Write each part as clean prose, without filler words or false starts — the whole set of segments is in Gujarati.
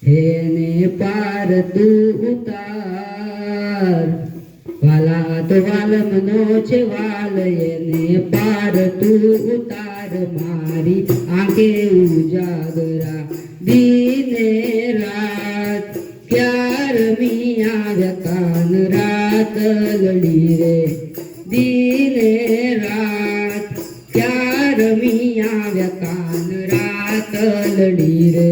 એને પાર તું ઉતાર વાલા તો વાલમનો છે વાલ એને પાર તું ઉતાર મારી આંખે ઉજાગરા દિને રાત ક્યાર મિયા કાન રાત લડી રે દિને રાત ક્યાર મિયા કાન રાત લડી રે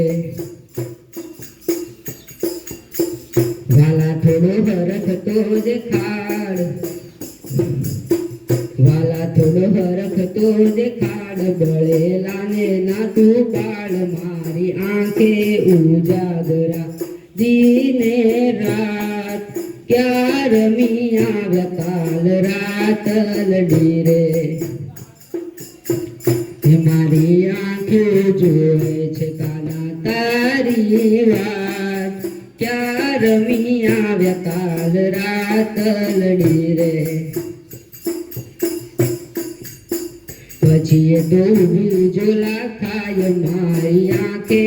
વાલા થોડો હરખ તો દેખાડ વાલા થોડો હરખ તો દેખાડ બળેલાને ના તું પાડ મારી આંખે ઉજાગરા દિને રાત ક્યાર મિયા કાલ રાત લડી રે મારી આંખે જોવે છે કાના તારી વાત ક્યાર મિયા કાલ રાત લડી રે પછી તો બીજોલા ખાય મારી આંખે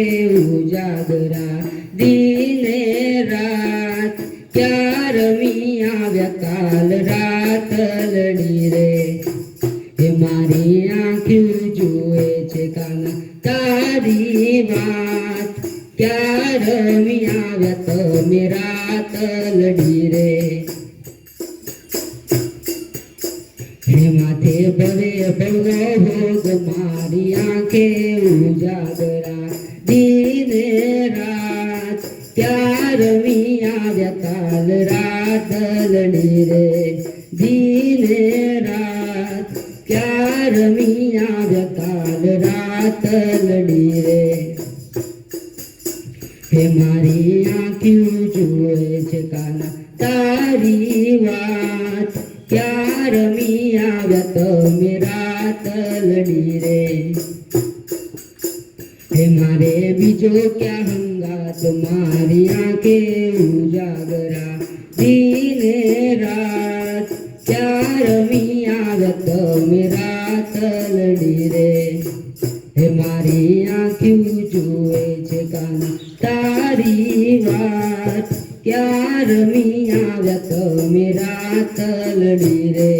ઉજાગરા દિને રાત ક્યાર મિયા કાલ રાત લડી રે મારી આંખે જુએ છે કાના તારી વાત ક્યાર મિયા તમે રાત લડી રે હે માથે ભવે ભવનો ભોગ મારી આંખે ઉજાગરા દિને રાત ક્યાર મિયા કાલ રાત લડી રે દિને રાત ક્યાર મિયા કાલ રાત લડી રે હે મારી આંખ્યું જુએ છે કાના તારી વાત ક્યાર મિયા તમે રાત લડી રે હે મારે બીજો ક્યાં હંગાત મારી આંખે ઉજાગરા દિને રાત ક્યાર મિયા તમે રાત લડી રે હે મારી આંખ્યું જુએ છે કાના તારી વાત ક્યાર મિયા તમે રાત લડી રે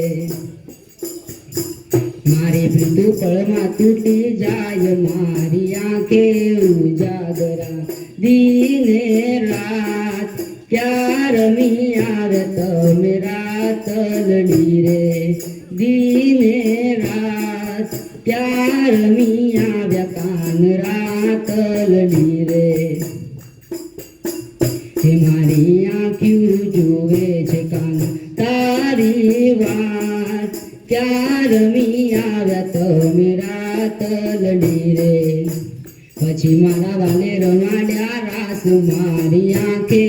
મારી પ્રીતુ પળમાં તૂટી જાય મારી આંખે ઉજાગરા દિને રાત ક્યાર મિયા તમે રાત લડી રે દિને રાત ક્યાર મિયા કાન રાત લડી રે હે મારી આંખ્યું જુએ છે કાના તારી વાત ક્યાર મિયા તમે રાત લડી રે પછી મારા વાલે રમાડ્યા રાસ મારી આંખે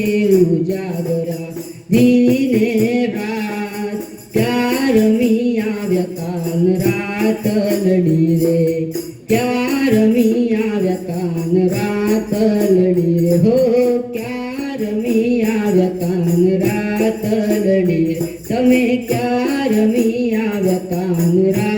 ઉજાગરા દિને રાત ક્યાર મિયા કાન રાત લડી રે ક્યાર મિયા કાન રાત લડી રે હો ક્યાર મિયા કાન રાત લડી રે તમે ક્યાર મિયા કાન રાત